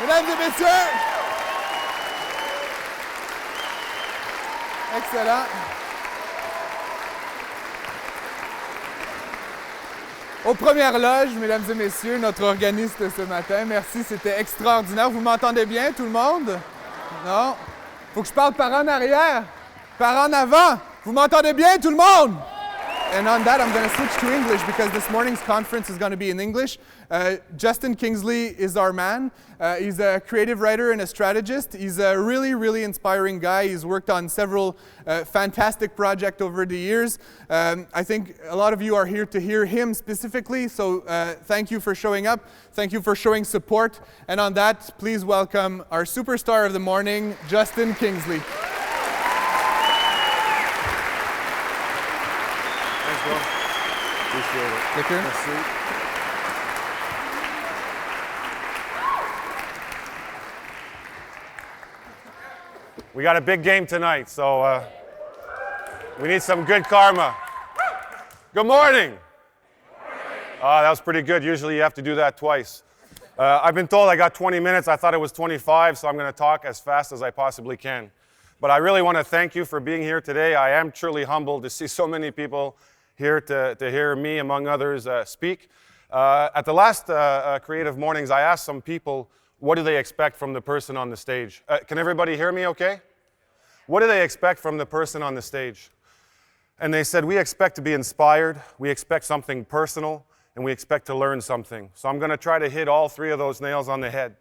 Mesdames et messieurs, excellent. Aux premières loges, mesdames et messieurs, notre organiste ce matin, merci, c'était extraordinaire. Vous m'entendez bien, tout le monde? Non? Faut que je parle par en arrière, par en avant. Vous m'entendez bien, tout le monde? And on that, I'm going to switch to English because this morning's conference is going to be in English. Justin Kingsley is our man. He's a creative writer and a strategist. He's a really, really inspiring guy. He's worked on several fantastic projects over the years. I think a lot of you are here to hear him specifically, so thank you for showing up. Thank you for showing support. And on that, please welcome our superstar of the morning, Justin Kingsley. Appreciate it. Take care. Merci. We got a big game tonight, so we need some good karma. Good morning. That was pretty good. Usually you have to do that twice. I've been told I got 20 minutes. I thought it was 25, so I'm going to talk as fast as I possibly can. But I really want to thank you for being here today. I am truly humbled to see so many people here to hear me, among others, speak. At the last Creative Mornings, I asked some people, what do they expect from the person on the stage? Can everybody hear me okay? What do they expect from the person on the stage? And they said, we expect to be inspired, we expect something personal, and we expect to learn something. So I'm going to try to hit all three of those nails on the head.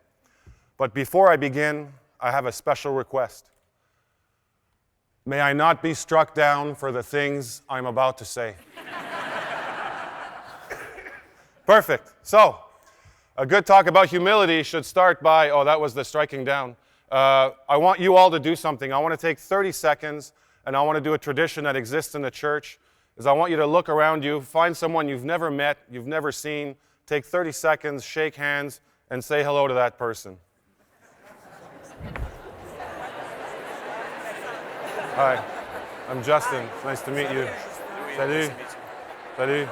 But before I begin, I have a special request. May I not be struck down for the things I'm about to say. Perfect. So, a good talk about humility should start by, oh, that was the striking down. I want you all to do something. I want to take 30 seconds, and I want to do a tradition that exists in the church, is I want you to look around you, find someone you've never met, you've never seen, take 30 seconds, shake hands, and say hello to that person. Hi, I'm Justin. It's nice to meet you. Salut. Salut.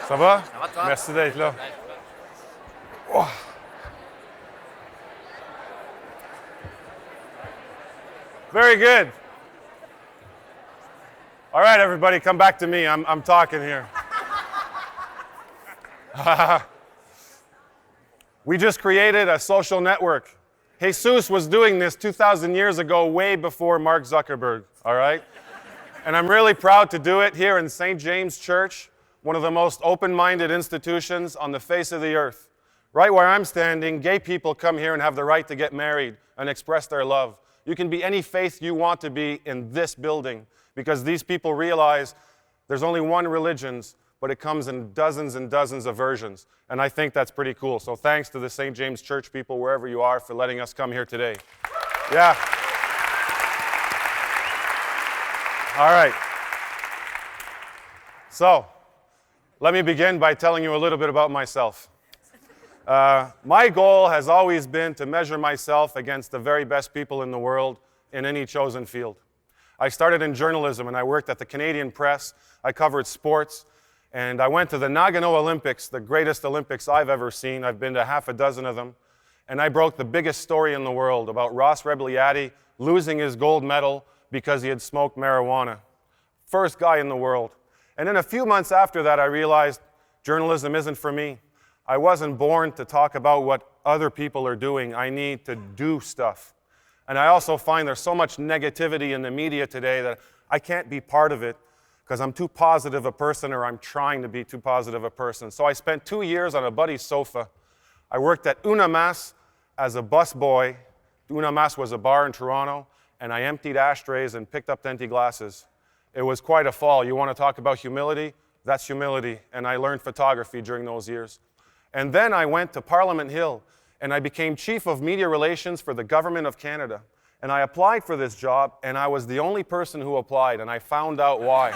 Ça va? Merci d'être là. Oh. Very good. All right, everybody, come back to me. I'm talking here. We just created a social network. Jesus was doing this 2,000 years ago, way before Mark Zuckerberg, all right? And I'm really proud to do it here in St. James Church, one of the most open-minded institutions on the face of the earth. Right where I'm standing, gay people come here and have the right to get married and express their love. You can be any faith you want to be in this building because these people realize there's only one religion, but it comes in dozens and dozens of versions. And I think that's pretty cool. So thanks to the St. James Church people, wherever you are, for letting us come here today. Yeah. All right. So, let me begin by telling you a little bit about myself. My goal has always been to measure myself against the very best people in the world in any chosen field. I started in journalism and I worked at the Canadian Press. I covered sports. And I went to the Nagano Olympics, the greatest Olympics I've ever seen. I've been to half a dozen of them. And I broke the biggest story in the world about Ross Rebliati losing his gold medal because he had smoked marijuana. First guy in the world. And then a few months after that, I realized journalism isn't for me. I wasn't born to talk about what other people are doing. I need to do stuff. And I also find there's so much negativity in the media today that I can't be part of it because I'm too positive a person, or I'm trying to be too positive a person. So I spent 2 years on a buddy's sofa. I worked at Unamas as a busboy. Unamas was a bar in Toronto, and I emptied ashtrays and picked up empty glasses. It was quite a fall. You want to talk about humility? That's humility. And I learned photography during those years. And then I went to Parliament Hill, and I became Chief of Media Relations for the Government of Canada. And I applied for this job, and I was the only person who applied, and I found out why.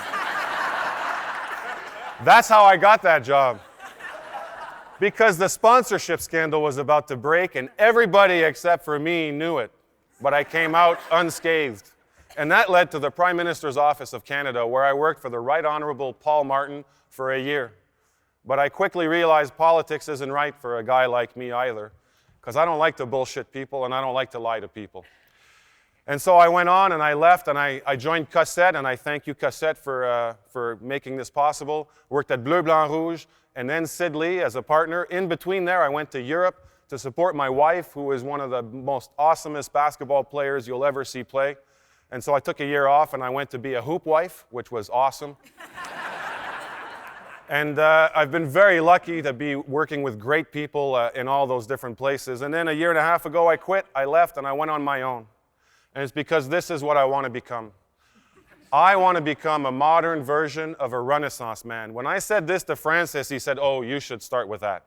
That's how I got that job. Because the sponsorship scandal was about to break, and everybody except for me knew it. But I came out unscathed. And that led to the Prime Minister's Office of Canada, where I worked for the Right Honourable Paul Martin for a year. But I quickly realized politics isn't right for a guy like me either, because I don't like to bullshit people, and I don't like to lie to people. And so I went on, and I left, and I joined Cossette, and I thank you, Cossette, for making this possible. Worked at Bleu, Blanc, Rouge, and then Sid Lee as a partner. In between there, I went to Europe to support my wife, who is one of the most awesomest basketball players you'll ever see play. And so I took a year off, and I went to be a hoop wife, which was awesome. And I've been very lucky to be working with great people in all those different places. And then a year and a half ago, I quit, I left, and I went on my own. And it's because this is what I want to become. I want to become a modern version of a Renaissance man. When I said this to Francis, he said, "Oh, you should start with that."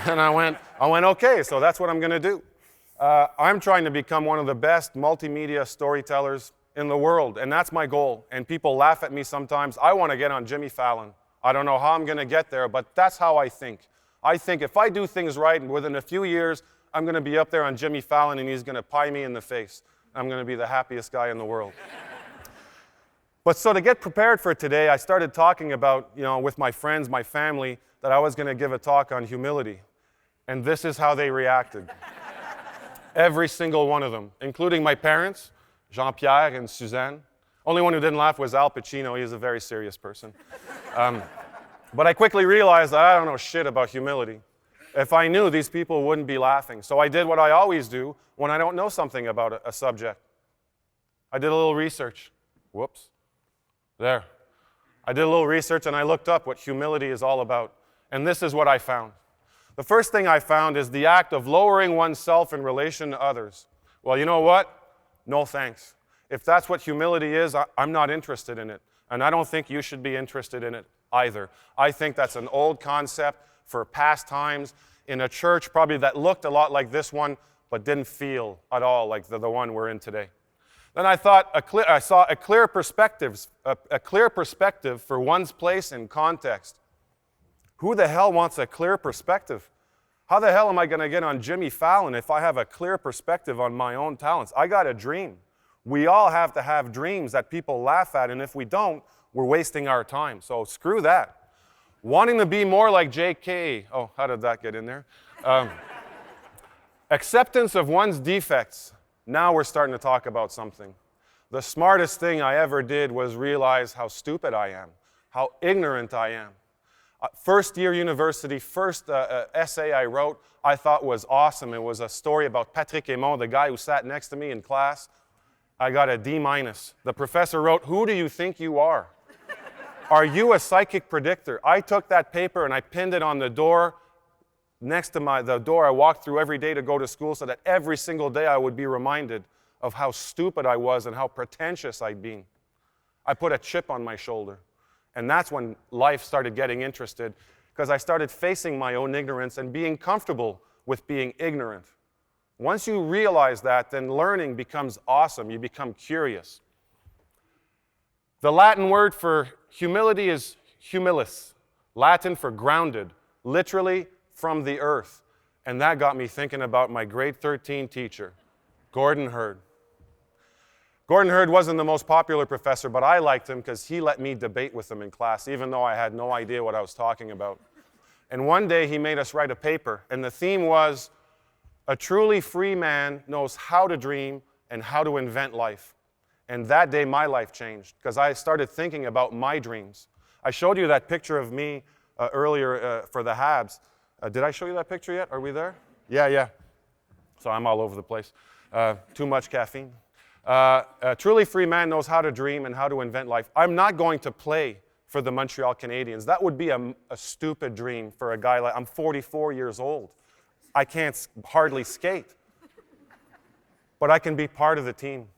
And I went, okay, so that's what I'm going to do. I'm trying to become one of the best multimedia storytellers in the world, and that's my goal. And people laugh at me sometimes. I want to get on Jimmy Fallon. I don't know how I'm going to get there, but that's how I think. I think if I do things right, and within a few years, I'm going to be up there on Jimmy Fallon, and he's going to pie me in the face. I'm going to be the happiest guy in the world. But so to get prepared for today, I started talking about, with my friends, my family, that I was going to give a talk on humility. And this is how they reacted. Every single one of them, including my parents, Jean-Pierre and Suzanne. Only one who didn't laugh was Al Pacino. He's a very serious person. But I quickly realized that I don't know shit about humility. If I knew, these people wouldn't be laughing. So I did what I always do when I don't know something about a subject. I did a little research. Whoops. There. I did a little research, and I looked up what humility is all about. And this is what I found. The first thing I found is the act of lowering oneself in relation to others. Well, you know what? No thanks. If that's what humility is, I'm not interested in it. And I don't think you should be interested in it either. I think that's an old concept for past times in a church probably that looked a lot like this one, but didn't feel at all like the one we're in today. Then I thought I saw a clear perspective for one's place in context. Who the hell wants a clear perspective? How the hell am I going to get on Jimmy Fallon if I have a clear perspective on my own talents? I got a dream. We all have to have dreams that people laugh at, and if we don't, we're wasting our time. So screw that. Wanting to be more like J.K. Oh, how did that get in there? Acceptance of one's defects. Now we're starting to talk about something. The smartest thing I ever did was realize how stupid I am, how ignorant I am. First year university, first essay I wrote, I thought was awesome. It was a story about Patrick Aymon, the guy who sat next to me in class. I got a D-. The professor wrote, "Who do you think you are? Are you a psychic predictor?" I took that paper and I pinned it on the door next to the door I walked through every day to go to school, so that every single day I would be reminded of how stupid I was and how pretentious I'd been. I put a chip on my shoulder. And that's when life started getting interested, because I started facing my own ignorance and being comfortable with being ignorant. Once you realize that, then learning becomes awesome. You become curious. The Latin word for humility is humilis, Latin for grounded, literally from the earth. And that got me thinking about my grade 13 teacher, Gordon Hurd. Gordon Hurd wasn't the most popular professor, but I liked him because he let me debate with him in class, even though I had no idea what I was talking about. And one day he made us write a paper, and the theme was, "A truly free man knows how to dream and how to invent life." And that day my life changed, because I started thinking about my dreams. I showed you that picture of me earlier for the halves. Did I show you that picture yet? Are we there? Yeah. So I'm all over the place. Too much caffeine. A truly free man knows how to dream and how to invent life. I'm not going to play for the Montreal Canadiens. That would be a stupid dream for a guy I'm 44 years old. I can't hardly skate. But I can be part of the team.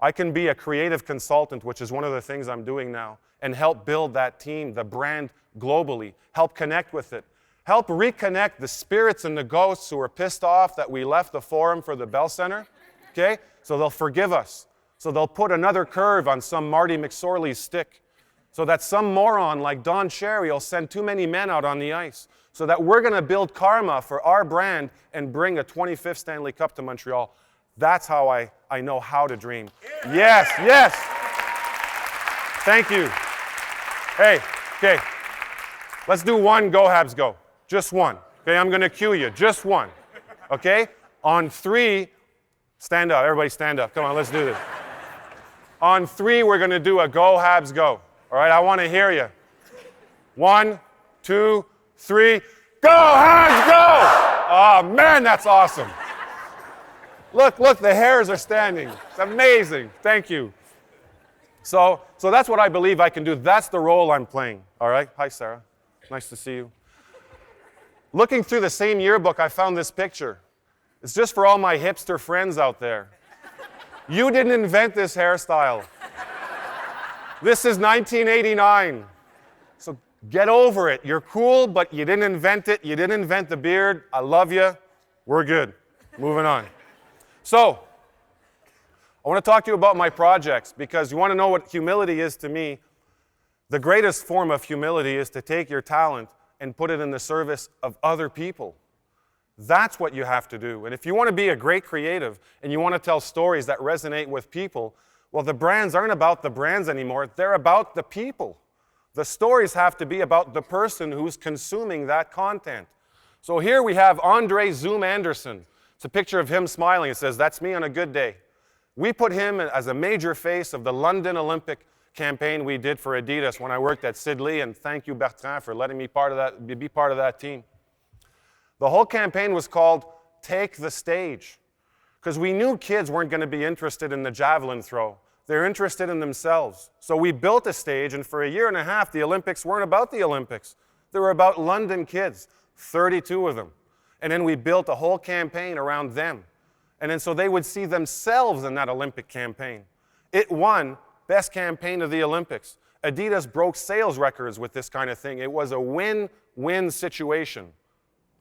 I can be a creative consultant, which is one of the things I'm doing now, and help build that team, the brand globally, help connect with it, help reconnect the spirits and the ghosts who are pissed off that we left the Forum for the Bell Center, okay? So they'll forgive us. So they'll put another curve on some Marty McSorley's stick, so that some moron like Don Cherry will send too many men out on the ice, so that we're going to build karma for our brand and bring a 25th Stanley Cup to Montreal. That's how I know how to dream. Yes, yes. Thank you. Hey, okay. Let's do one, go Habs, go. Just one. Okay, I'm going to cue you. Just one. Okay? On 3, stand up. Everybody stand up. Come on, let's do this. On 3, we're going to do a go Habs, go. All right, I want to hear you. 1, 2, 3. Go Habs, go! Oh, man, that's awesome. Look, the hairs are standing. It's amazing. Thank you. So that's what I believe I can do. That's the role I'm playing. All right? Hi, Sarah. Nice to see you. Looking through the same yearbook, I found this picture. It's just for all my hipster friends out there. You didn't invent this hairstyle. This is 1989. So get over it. You're cool, but you didn't invent it. You didn't invent the beard. I love you. We're good. Moving on. So, I want to talk to you about my projects because you want to know what humility is to me. The greatest form of humility is to take your talent and put it in the service of other people. That's what you have to do. And if you want to be a great creative and you want to tell stories that resonate with people, well, the brands aren't about the brands anymore. They're about the people. The stories have to be about the person who's consuming that content. So here we have Andre Zoom Anderson. It's a picture of him smiling. It says, "That's me on a good day." We put him as a major face of the London Olympic campaign we did for Adidas when I worked at Sidley, and thank you, Bertrand, for letting me be part of that team. The whole campaign was called Take the Stage, because we knew kids weren't going to be interested in the javelin throw. They're interested in themselves. So we built a stage, and for a year and a half, the Olympics weren't about the Olympics. They were about London kids, 32 of them. And then we built a whole campaign around them. And then so they would see themselves in that Olympic campaign. It won Best Campaign of the Olympics. Adidas broke sales records with this kind of thing. It was a win-win situation.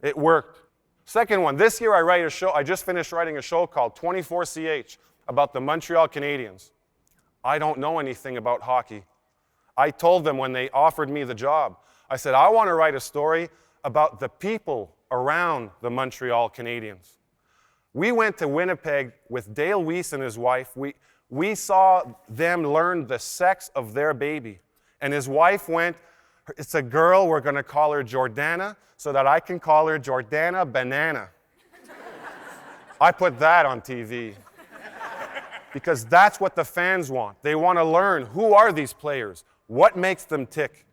It worked. Second one, this year I just finished writing a show called 24CH about the Montreal Canadiens. I don't know anything about hockey. I told them when they offered me the job, I said, I want to write a story about the people around the Montreal Canadiens. We went to Winnipeg with Dale Weiss and his wife. We saw them learn the sex of their baby. And his wife went, "It's a girl, we're going to call her Jordana so that I can call her Jordana Banana." I put that on TV. Because that's what the fans want. They want to learn, who are these players? What makes them tick?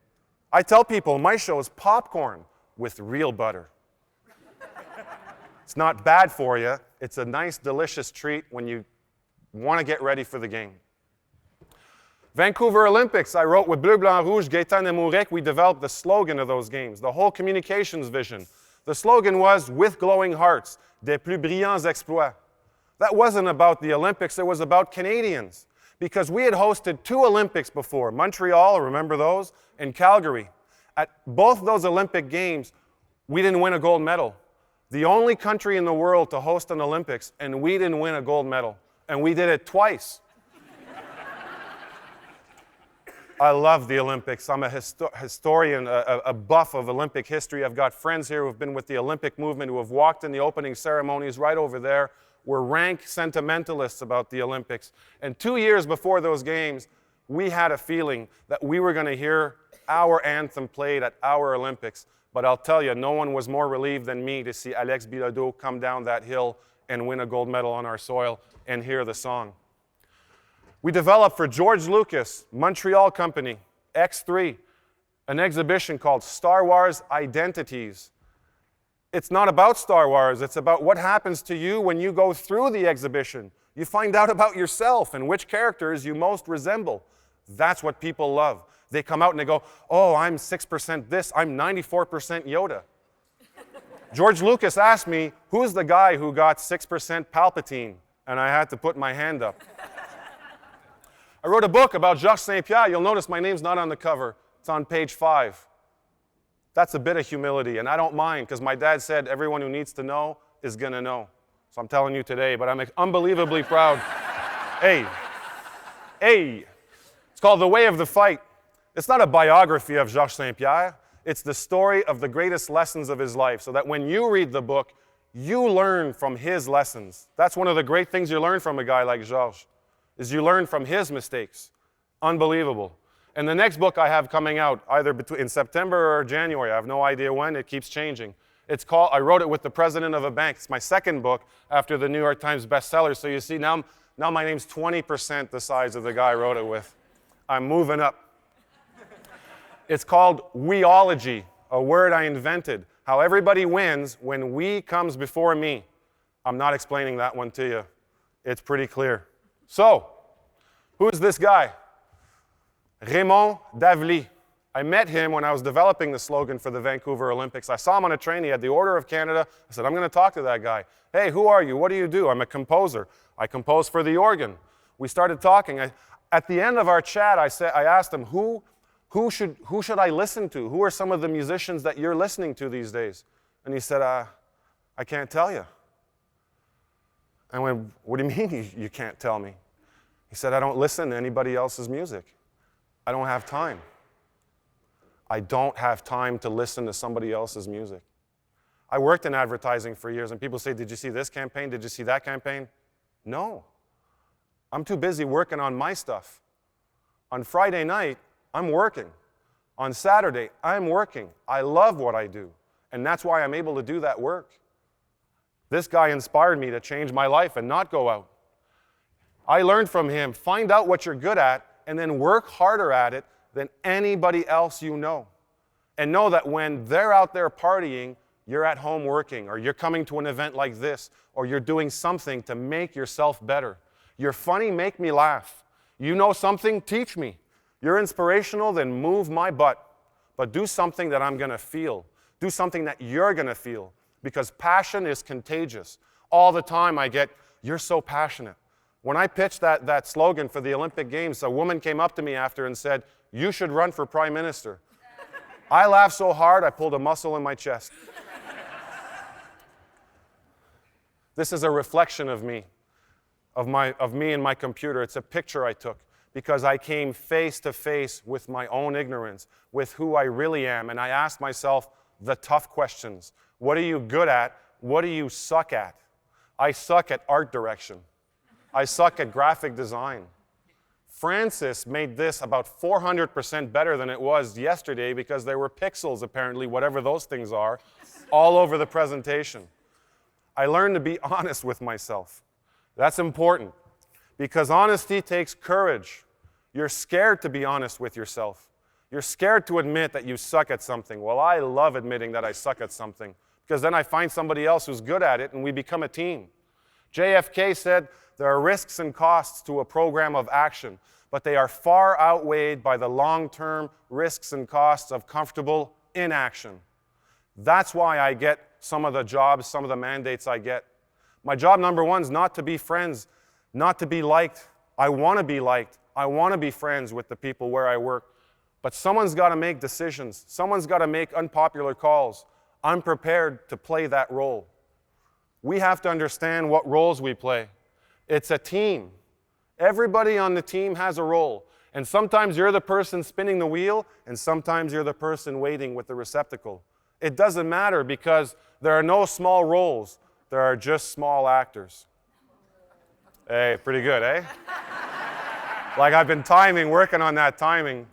I tell people my show is popcorn with real butter. It's not bad for you. It's a nice, delicious treat when you want to get ready for the game. Vancouver Olympics, I wrote with Bleu, Blanc, Rouge, Gaétan Nemourek. We developed the slogan of those games, the whole communications vision. The slogan was, "With glowing hearts, des plus brillants exploits." That wasn't about the Olympics, it was about Canadians. Because we had hosted 2 Olympics before, Montreal, remember those, and Calgary. At both those Olympic Games, we didn't win a gold medal. The only country in the world to host an Olympics, and we didn't win a gold medal. And we did it twice. I love the Olympics. I'm a historian, a buff of Olympic history. I've got friends here who have been with the Olympic movement, who have walked in the opening ceremonies right over there. We're rank sentimentalists about the Olympics. And 2 years before those games, we had a feeling that we were going to hear our anthem played at our Olympics. But I'll tell you, no one was more relieved than me to see Alex Bilodeau come down that hill and win a gold medal on our soil and hear the song. We developed for George Lucas, Montreal company, X3, an exhibition called Star Wars Identities. It's not about Star Wars. It's about what happens to you when you go through the exhibition. You find out about yourself and which characters you most resemble. That's what people love. They come out and they go, oh, I'm 6% this, I'm 94% Yoda. George Lucas asked me, who's the guy who got 6% Palpatine? And I had to put my hand up. I wrote a book about Georges St-Pierre. You'll notice my name's not on the cover. It's on page 5. That's a bit of humility, and I don't mind, because my dad said everyone who needs to know is going to know. So I'm telling you today, but I'm unbelievably proud. Hey. It's called The Way of the Fight. It's not a biography of Georges St-Pierre. It's the story of the greatest lessons of his life, so that when you read the book, you learn from his lessons. That's one of the great things you learn from a guy like Georges, is you learn from his mistakes. Unbelievable. And the next book I have coming out, either in September or January, I have no idea when, it keeps changing. It's called, I wrote it with the president of a bank. It's my second book after the New York Times bestseller. So you see, now my name's 20% the size of the guy I wrote it with. I'm moving up. It's called weology, a word I invented. How everybody wins when we comes before me. I'm not explaining that one to you. It's pretty clear. So, who's this guy? Raymond Davly. I met him when I was developing the slogan for the Vancouver Olympics. I saw him on a train. He had the Order of Canada. I said, I'm going to talk to that guy. Hey, who are you? What do you do? I'm a composer. I compose for the organ. We started talking. At the end of our chat, I asked him, who should I listen to? Who are some of the musicians that you're listening to these days? And he said, I can't tell you. I went, what do you mean you can't tell me? He said, I don't listen to anybody else's music. I don't have time. I don't have time to listen to somebody else's music. I worked in advertising for years, and people say, did you see this campaign? Did you see that campaign? No. I'm too busy working on my stuff. On Friday night, I'm working. On Saturday, I'm working. I love what I do, and that's why I'm able to do that work. This guy inspired me to change my life and not go out. I learned from him, find out what you're good at, and then work harder at it than anybody else you know. And know that when they're out there partying, you're at home working, or you're coming to an event like this, or you're doing something to make yourself better. You're funny, make me laugh. You know something, teach me. You're inspirational, then move my butt. But do something that I'm going to feel. Do something that you're going to feel. Because passion is contagious. All the time I get, you're so passionate. When I pitched that slogan for the Olympic Games, a woman came up to me after and said, you should run for Prime Minister. I laughed so hard, I pulled a muscle in my chest. This is a reflection of me, of me and my computer. It's a picture I took because I came face to face with my own ignorance, with who I really am, and I asked myself the tough questions. What are you good at? What do you suck at? I suck at art direction. I suck at graphic design. Francis made this about 400% better than it was yesterday because there were pixels, apparently, whatever those things are, all over the presentation. I learned to be honest with myself. That's important because honesty takes courage. You're scared to be honest with yourself. You're scared to admit that you suck at something. Well, I love admitting that I suck at something because then I find somebody else who's good at it and we become a team. JFK said, there are risks and costs to a program of action, but they are far outweighed by the long-term risks and costs of comfortable inaction. That's why I get some of the jobs, some of the mandates I get. My job number one is not to be friends, not to be liked. I want to be liked. I want to be friends with the people where I work. But someone's got to make decisions. Someone's got to make unpopular calls. I'm prepared to play that role. We have to understand what roles we play. It's a team. Everybody on the team has a role. And sometimes you're the person spinning the wheel, and sometimes you're the person waiting with the receptacle. It doesn't matter because there are no small roles. There are just small actors. Hey, pretty good, eh? Like I've been working on that timing.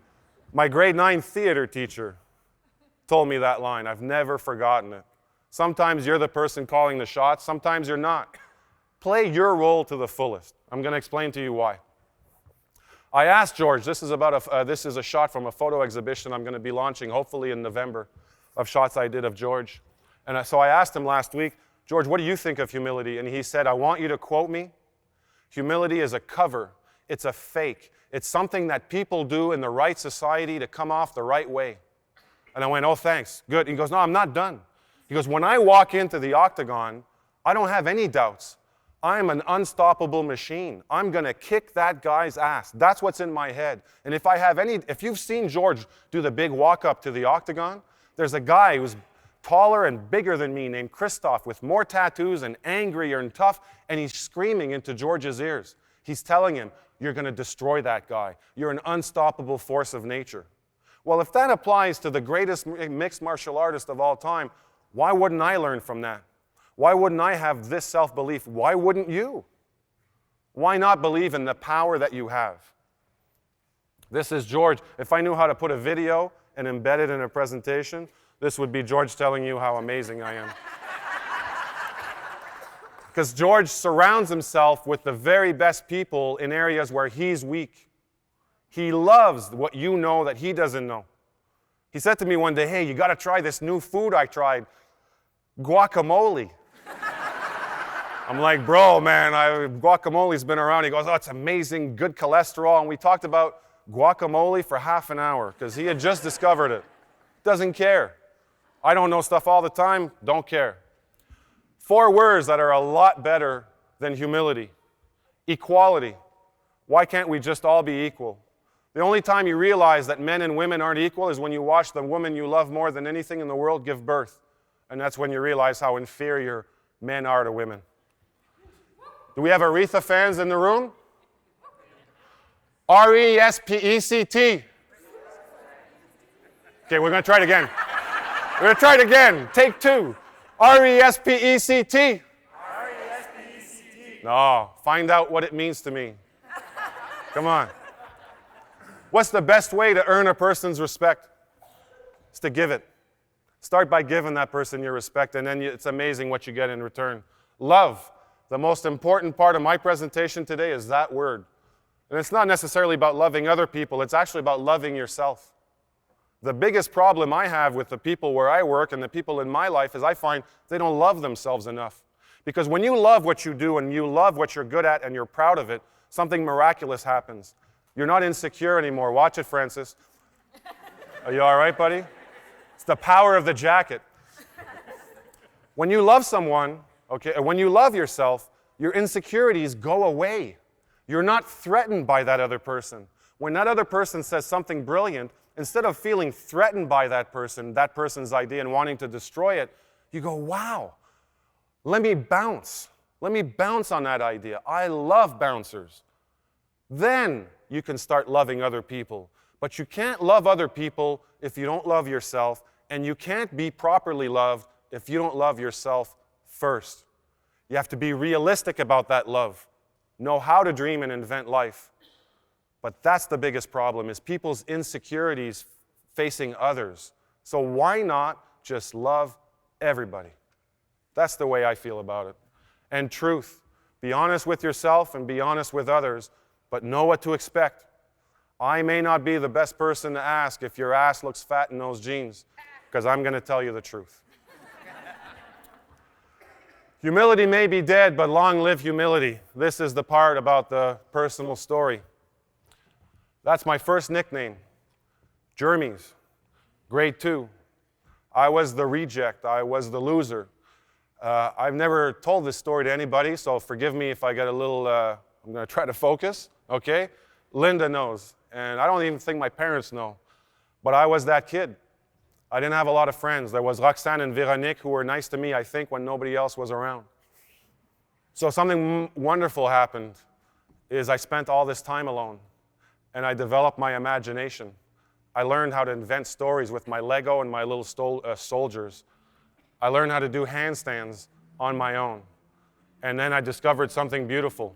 My grade 9 theater teacher told me that line. I've never forgotten it. Sometimes you're the person calling the shots. Sometimes you're not. Play your role to the fullest. I'm going to explain to you why. I asked George, this is a shot from a photo exhibition I'm going to be launching hopefully in November of shots I did of George. And so I asked him last week, George, what do you think of humility? And he said, I want you to quote me. Humility is a cover. It's a fake. It's something that people do in the right society to come off the right way. And I went, oh, thanks. Good. He goes, no, I'm not done. He goes, when I walk into the octagon, I don't have any doubts. I'm an unstoppable machine. I'm going to kick that guy's ass. That's what's in my head. And if you've seen George do the big walk up to the octagon, there's a guy who's taller and bigger than me named Christoph with more tattoos and angrier and tough, and he's screaming into George's ears. He's telling him, you're going to destroy that guy. You're an unstoppable force of nature. Well, if that applies to the greatest mixed martial artist of all time, why wouldn't I learn from that? Why wouldn't I have this self-belief? Why wouldn't you? Why not believe in the power that you have? This is George. If I knew how to put a video and embed it in a presentation, this would be George telling you how amazing I am. Because George surrounds himself with the very best people in areas where he's weak. He loves what you know that he doesn't know. He said to me one day, hey, you got to try this new food I tried, guacamole. I'm like, bro, man, guacamole's been around. He goes, oh, it's amazing, good cholesterol. And we talked about guacamole for half an hour because he had just discovered it. Doesn't care. I don't know stuff all the time, don't care. 4 words that are a lot better than humility. Equality. Why can't we just all be equal? The only time you realize that men and women aren't equal is when you watch the woman you love more than anything in the world give birth. And that's when you realize how inferior men are to women. Do we have Aretha fans in the room? R-E-S-P-E-C-T. Okay, we're going to try it again. We're going to try it again. Take 2. R-E-S-P-E-C-T. R-E-S-P-E-C-T. No, find out what it means to me. Come on. What's the best way to earn a person's respect? It's to give it. Start by giving that person your respect, and then it's amazing what you get in return. Love. The most important part of my presentation today is that word. And it's not necessarily about loving other people. It's actually about loving yourself. The biggest problem I have with the people where I work and the people in my life is I find they don't love themselves enough. Because when you love what you do and you love what you're good at and you're proud of it, something miraculous happens. You're not insecure anymore. Watch it, Francis. Are you all right, buddy? It's the power of the jacket. When you love someone, okay, when you love yourself, your insecurities go away. You're not threatened by that other person. When that other person says something brilliant, instead of feeling threatened by that person's idea and wanting to destroy it, you go, wow, let me bounce. Let me bounce on that idea. I love bouncers. Then you can start loving other people. But you can't love other people if you don't love yourself, and you can't be properly loved if you don't love yourself first. You have to be realistic about that love. Know how to dream and invent life. But that's the biggest problem, is people's insecurities facing others. So why not just love everybody? That's the way I feel about it. And truth. Be honest with yourself and be honest with others, but know what to expect. I may not be the best person to ask if your ass looks fat in those jeans, because I'm going to tell you the truth. Humility may be dead, but long live humility. This is the part about the personal story. That's my first nickname, Jermies, grade 2. I was the reject. I was the loser. I've never told this story to anybody, so forgive me if I get a little, I'm going to try to focus, okay? Linda knows, and I don't even think my parents know, but I was that kid. I didn't have a lot of friends. There was Roxanne and Véronique who were nice to me, I think, when nobody else was around. So something wonderful happened, is I spent all this time alone. And I developed my imagination. I learned how to invent stories with my Lego and my little soldiers. I learned how to do handstands on my own. And then I discovered something beautiful.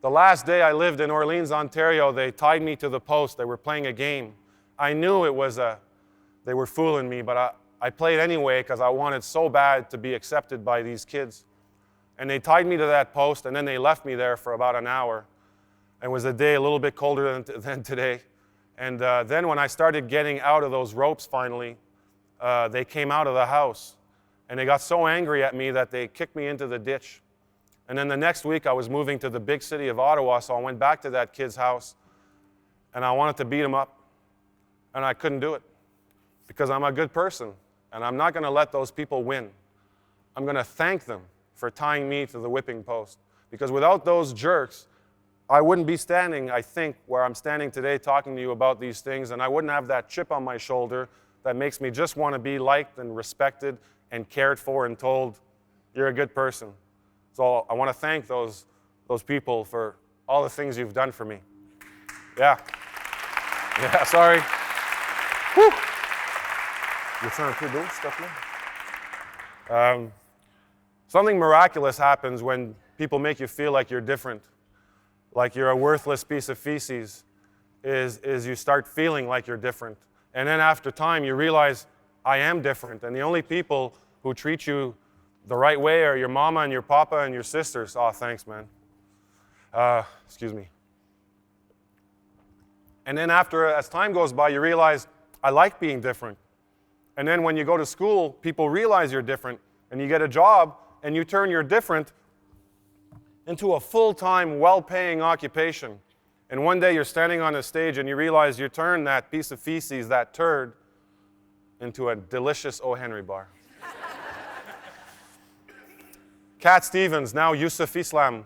The last day I lived in Orleans, Ontario, they tied me to the post. They were playing a game. I knew it was they were fooling me, but I played anyway because I wanted so bad to be accepted by these kids. And they tied me to that post, and then they left me there for about an hour. It was a day a little bit colder than today. And then when I started getting out of those ropes finally, they came out of the house. And they got so angry at me that they kicked me into the ditch. And then the next week I was moving to the big city of Ottawa, so I went back to that kid's house and I wanted to beat him up. And I couldn't do it because I'm a good person and I'm not going to let those people win. I'm going to thank them for tying me to the whipping post, because without those jerks, I wouldn't be standing, I think, where I'm standing today talking to you about these things, and I wouldn't have that chip on my shoulder that makes me just want to be liked and respected and cared for and told, you're a good person. So I want to thank those people for all the things you've done for me. Yeah. Yeah, sorry. Woo. You're trying to do stuff now? Something miraculous happens when people make you feel like you're different, like you're a worthless piece of feces, is you start feeling like you're different. And then after time, you realize, I am different. And the only people who treat you the right way are your mama and your papa and your sisters. Oh, thanks, man. Excuse me. And then as time goes by, you realize, I like being different. And then when you go to school, people realize you're different, and you get a job, and you turn your different into a full-time, well-paying occupation. And one day you're standing on a stage and you realize you turned that piece of feces, that turd, into a delicious O. Henry bar. Cat Stevens, now Yusuf Islam,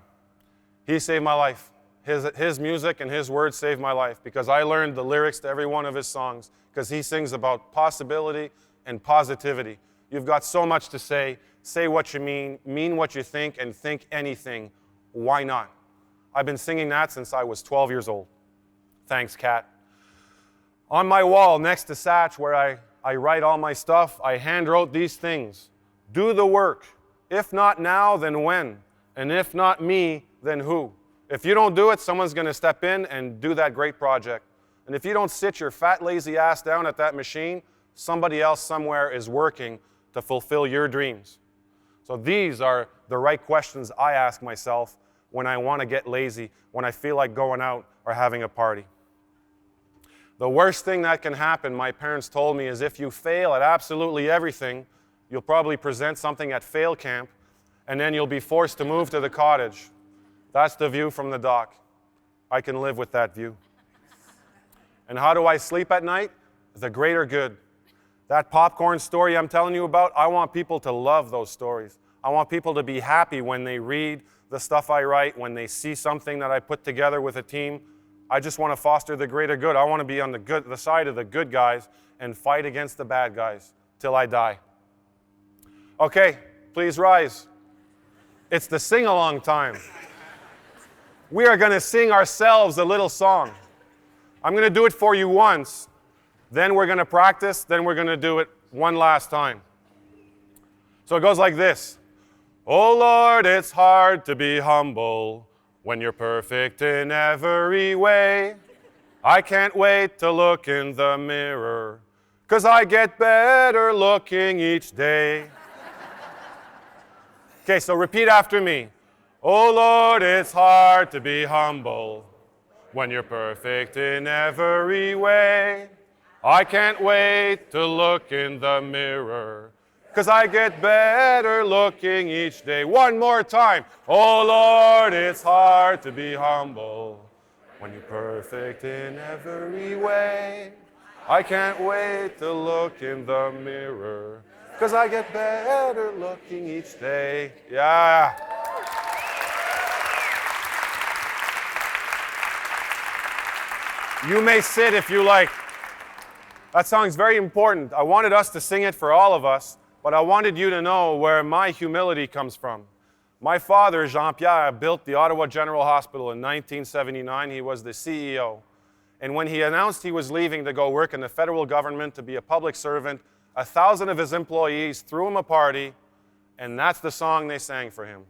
he saved my life. His music and his words saved my life because I learned the lyrics to every one of his songs because he sings about possibility and positivity. You've got so much to say what you mean what you think, and think anything. Why not? I've been singing that since I was 12 years old. Thanks, Kat. On my wall next to Satch, where I write all my stuff, I hand wrote these things. Do the work. If not now, then when? And if not me, then who? If you don't do it, someone's going to step in and do that great project. And if you don't sit your fat, lazy ass down at that machine, somebody else somewhere is working to fulfill your dreams. So these are the right questions I ask myself when I want to get lazy, when I feel like going out or having a party. The worst thing that can happen, my parents told me, is if you fail at absolutely everything, you'll probably present something at fail camp, and then you'll be forced to move to the cottage. That's the view from the dock. I can live with that view. And how do I sleep at night? The greater good. That popcorn story I'm telling you about, I want people to love those stories. I want people to be happy when they read the stuff I write, when they see something that I put together with a team. I just want to foster the greater good. I want to be on the side of the good guys and fight against the bad guys till I die. Okay, please rise. It's the sing-along time. We are going to sing ourselves a little song. I'm going to do it for you once. Then we're going to practice. Then we're going to do it one last time. So it goes like this. Oh Lord, it's hard to be humble when you're perfect in every way. I can't wait to look in the mirror, 'cause I get better looking each day. Okay, so repeat after me. Oh Lord, it's hard to be humble when you're perfect in every way. I can't wait to look in the mirror, 'cause I get better looking each day. One more time. Oh Lord, it's hard to be humble when you're perfect in every way. I can't wait to look in the mirror, 'cause I get better looking each day. Yeah. You may sit if you like. That song's very important. I wanted us to sing it for all of us, but I wanted you to know where my humility comes from. My father, Jean-Pierre, built the Ottawa General Hospital in 1979. He was the CEO. And when he announced he was leaving to go work in the federal government to be a public servant, 1,000 of his employees threw him a party, and that's the song they sang for him.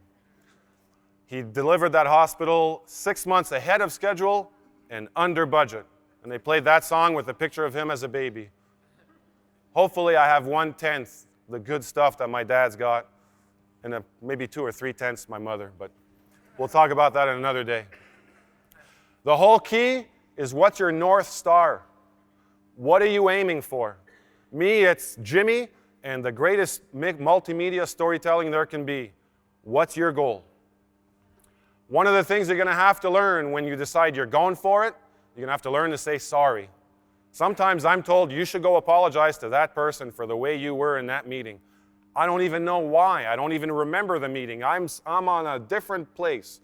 He delivered that hospital 6 months ahead of schedule and under budget. And they played that song with a picture of him as a baby. Hopefully I have 1/10 the good stuff that my dad's got, and maybe 2 or 3/10 my mother, but we'll talk about that another day. The whole key is, what's your North Star? What are you aiming for? Me, it's Jimmy and the greatest multimedia storytelling there can be. What's your goal? One of the things you're going to have to learn when you decide you're going for it, you're going to have to learn to say sorry. Sometimes I'm told you should go apologize to that person for the way you were in that meeting. I don't even know why. I don't even remember the meeting. I'm on a different place.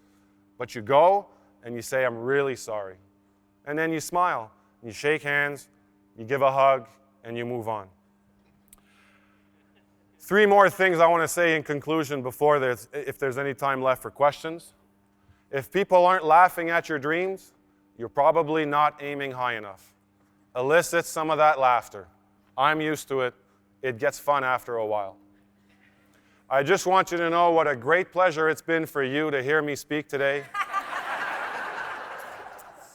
But you go and you say, I'm really sorry. And then you smile, you shake hands, you give a hug, and you move on. 3 more things I want to say in conclusion before if there's any time left for questions. If people aren't laughing at your dreams, you're probably not aiming high enough. Elicit some of that laughter. I'm used to it. It gets fun after a while. I just want you to know what a great pleasure it's been for you to hear me speak today.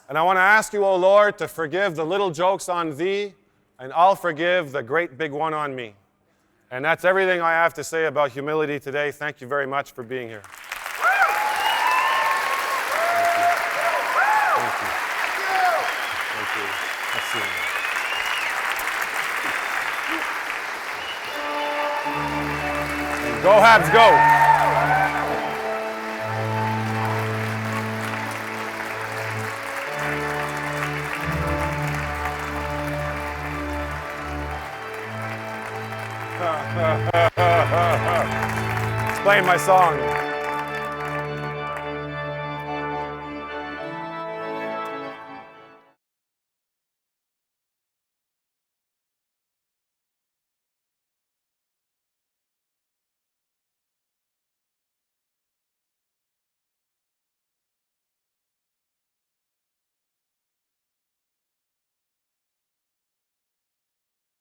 And I want to ask you, O Lord, to forgive the little jokes on thee, and I'll forgive the great big one on me. And that's everything I have to say about humility today. Thank you very much for being here. Thank you. Thank you. Let's see. Go Habs, go! Playing my song.